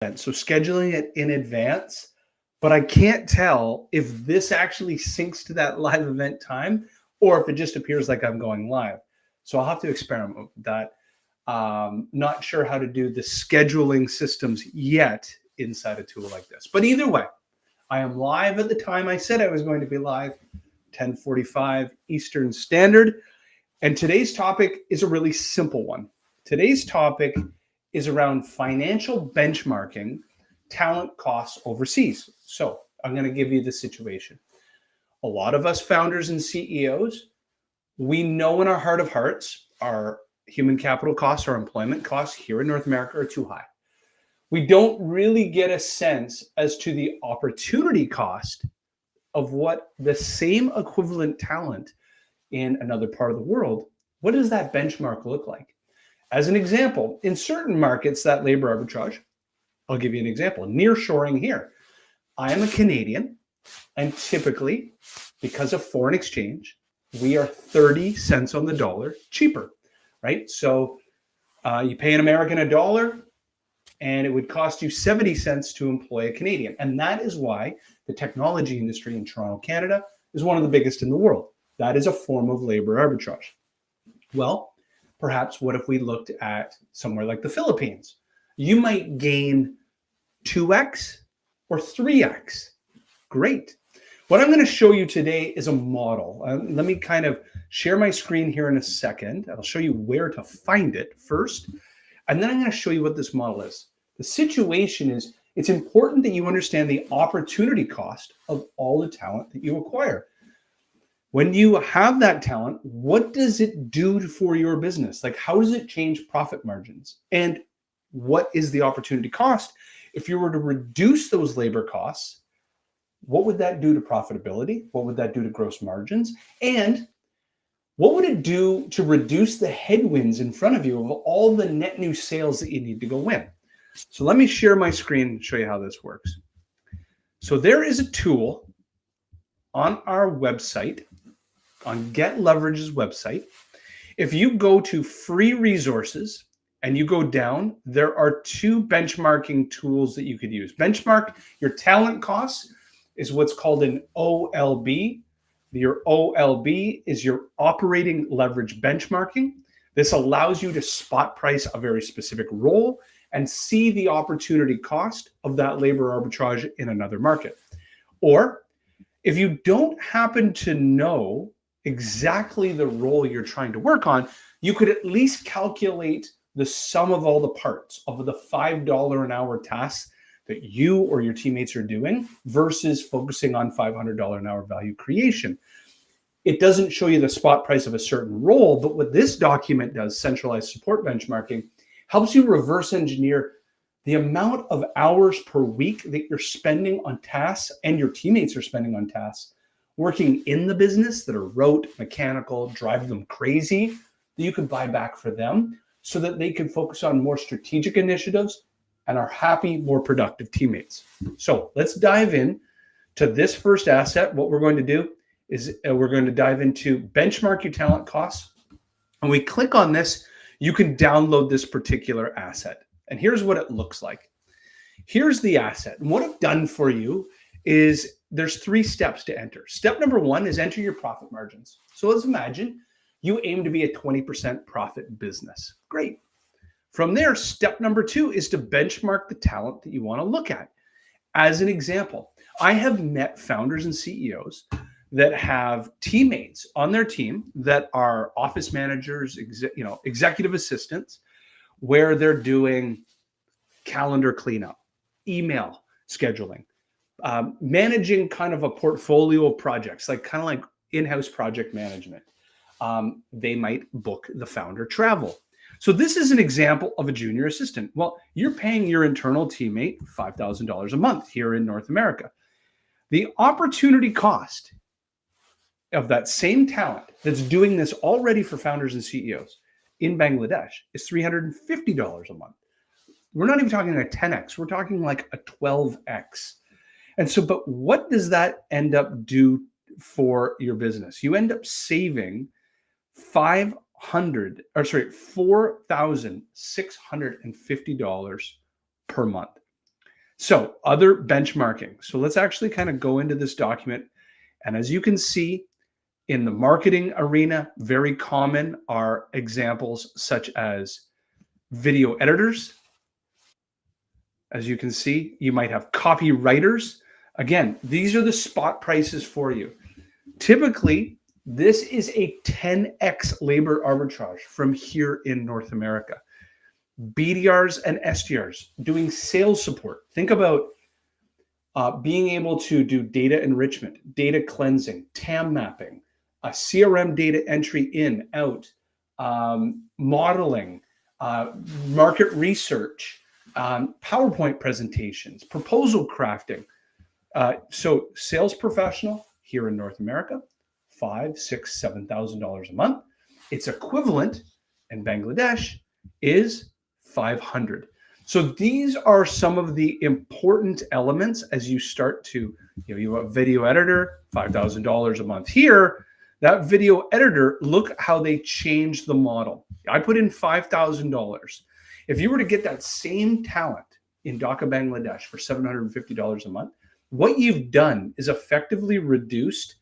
So scheduling it in advance, but I can't tell if this actually syncs to that live event time or if it just appears like I'm going live. So I'll have to experiment with that. Not sure how to do the scheduling systems yet inside a tool like this. But either way, I am live at the time I said I was going to be live, 10:45 Eastern Standard. And today's topic is a really simple one. Today's topic is around financial benchmarking talent costs overseas. So I'm going to give you the situation. A lot of us founders and CEOs, we know in our heart of hearts, our human capital costs, our employment costs here in North America are too high. We don't really get a sense as to the opportunity cost of what the same equivalent talent in another part of the world, what does that benchmark look like? As an example, in certain markets, that labor arbitrage, I'll give you an example, nearshoring here. I am a Canadian, and typically, because of foreign exchange, we are 30 cents on the dollar cheaper, right? So you pay an American $1, and it would cost you 70 cents to employ a Canadian. And that is why the technology industry in Toronto, Canada, is one of the biggest in the world. That is a form of labor arbitrage. Well, perhaps what if we looked at somewhere like the Philippines? You might gain 2x or 3x. Great. What I'm going to show you today is a model. Let me kind of share my screen here in a second. I'll show you where to find it first. And then I'm going to show you what this model is. The situation is it's important that you understand the opportunity cost of all the talent that you acquire. When you have that talent, what does it do for your business? Like, how does it change profit margins? And what is the opportunity cost? If you were to reduce those labor costs, what would that do to profitability? What would that do to gross margins? And what would it do to reduce the headwinds in front of you of all the net new sales that you need to go win? So let me share my screen and show you how this works. So there is a tool on our website, on Get Leverage's website. If you go to free resources and you go down, there are two benchmarking tools that you could use. Benchmark your talent costs is what's called an OLB. Your OLB is your operating leverage benchmarking. This allows you to spot price a very specific role and see the opportunity cost of that labor arbitrage in another market. Or if you don't happen to know exactly the role you're trying to work on, you could at least calculate the sum of all the parts of the $5 an hour tasks that you or your teammates are doing versus focusing on $500 an hour value creation. It doesn't show you the spot price of a certain role, but what this document does, centralized support benchmarking, helps you reverse engineer the amount of hours per week that you're spending on tasks and your teammates are spending on tasks working in the business that are rote, mechanical, drive them crazy, that you can buy back for them so that they can focus on more strategic initiatives and are happy, more productive teammates. So let's dive in to this first asset. What we're going to do is we're going to dive into benchmark your talent costs. When we click on this, you can download this particular asset. And here's what it looks like. Here's the asset. And what I've done for you is there's 3 steps to enter. Step number 1 is enter your profit margins. So let's imagine you aim to be a 20% profit business. Great. From there, step number 2 is to benchmark the talent that you want to look at. As an example, I have met founders and CEOs that have teammates on their team that are office managers, executive assistants, where they're doing calendar cleanup, email scheduling, managing kind of a portfolio of projects, kind of like in-house project management. They might book the founder travel. So this is an example of a junior assistant. Well, you're paying your internal teammate $5,000 a month here in North America. The opportunity cost of that same talent that's doing this already for founders and CEOs in Bangladesh is $350 a month. We're not even talking a 10x. We're talking like a 12x. And so, but what does that end up do for your business? You end up saving $4,650 per month. So other benchmarking. So let's actually kind of go into this document. And as you can see in the marketing arena, very common are examples such as video editors. As you can see, you might have copywriters. Again, these are the spot prices for you. Typically, this is a 10x labor arbitrage from here in North America. BDRs and SDRs doing sales support. Think about being able to do data enrichment, data cleansing, TAM mapping, CRM data entry in, out, modeling, market research, PowerPoint presentations, proposal crafting. So sales professional here in North America, $5,000, $6,000, $7,000 a month. Its equivalent in Bangladesh is 500. So these are some of the important elements as you start to, you have a video editor, $5,000 a month here. That video editor, look how they changed the model. I put in $5,000. If you were to get that same talent in Dhaka, Bangladesh for $750 a month, what you've done is effectively reduced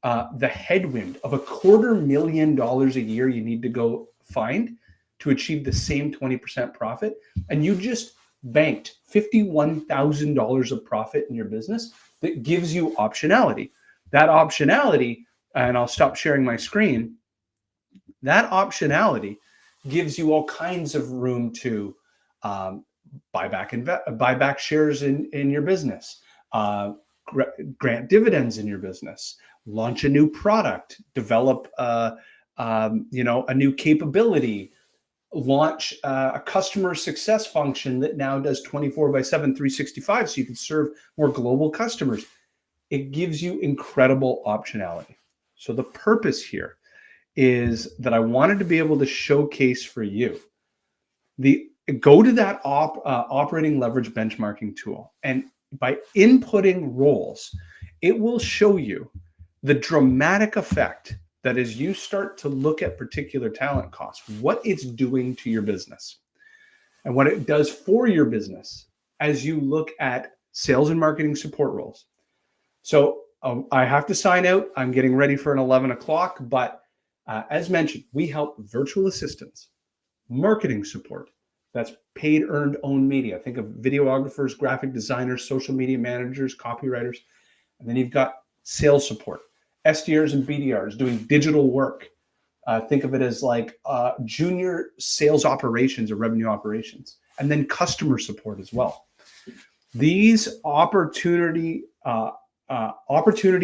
the headwind of $250,000 a year you need to go find to achieve the same 20% profit. And you just banked $51,000 of profit in your business that gives you optionality. That optionality, and I'll stop sharing my screen, that optionality gives you all kinds of room to buy back shares in your business, grant dividends in your business, launch a new product, develop a new capability, launch a customer success function that now does 24/7, 365, so you can serve more global customers. It gives you incredible optionality. So the purpose here is that I wanted to be able to showcase for you go to that operating leverage benchmarking tool, and by inputting roles, it will show you the dramatic effect that as you start to look at particular talent costs, what it's doing to your business and what it does for your business as you look at sales and marketing support roles. So I have to sign out. I'm getting ready for an 11 o'clock, but as mentioned, we help virtual assistants, marketing support, that's paid, earned, owned media. Think of videographers, graphic designers, social media managers, copywriters. And then you've got sales support, SDRs and BDRs doing digital work. Think of it as like junior sales operations or revenue operations, and then customer support as well. These opportunity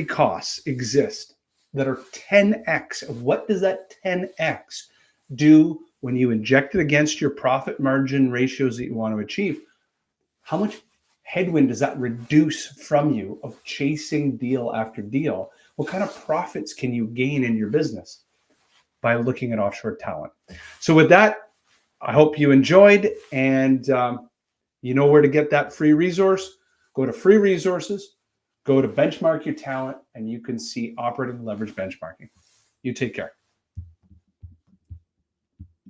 costs exist that are 10x. What does that 10x do when you inject it against your profit margin ratios that you want to achieve? How much headwind does that reduce from you of chasing deal after deal? What kind of profits can you gain in your business by looking at offshore talent? So with that, I hope you enjoyed, and you know where to get that free resource. Go to free resources, go to benchmark your talent, and you can see operating leverage benchmarking. You take care.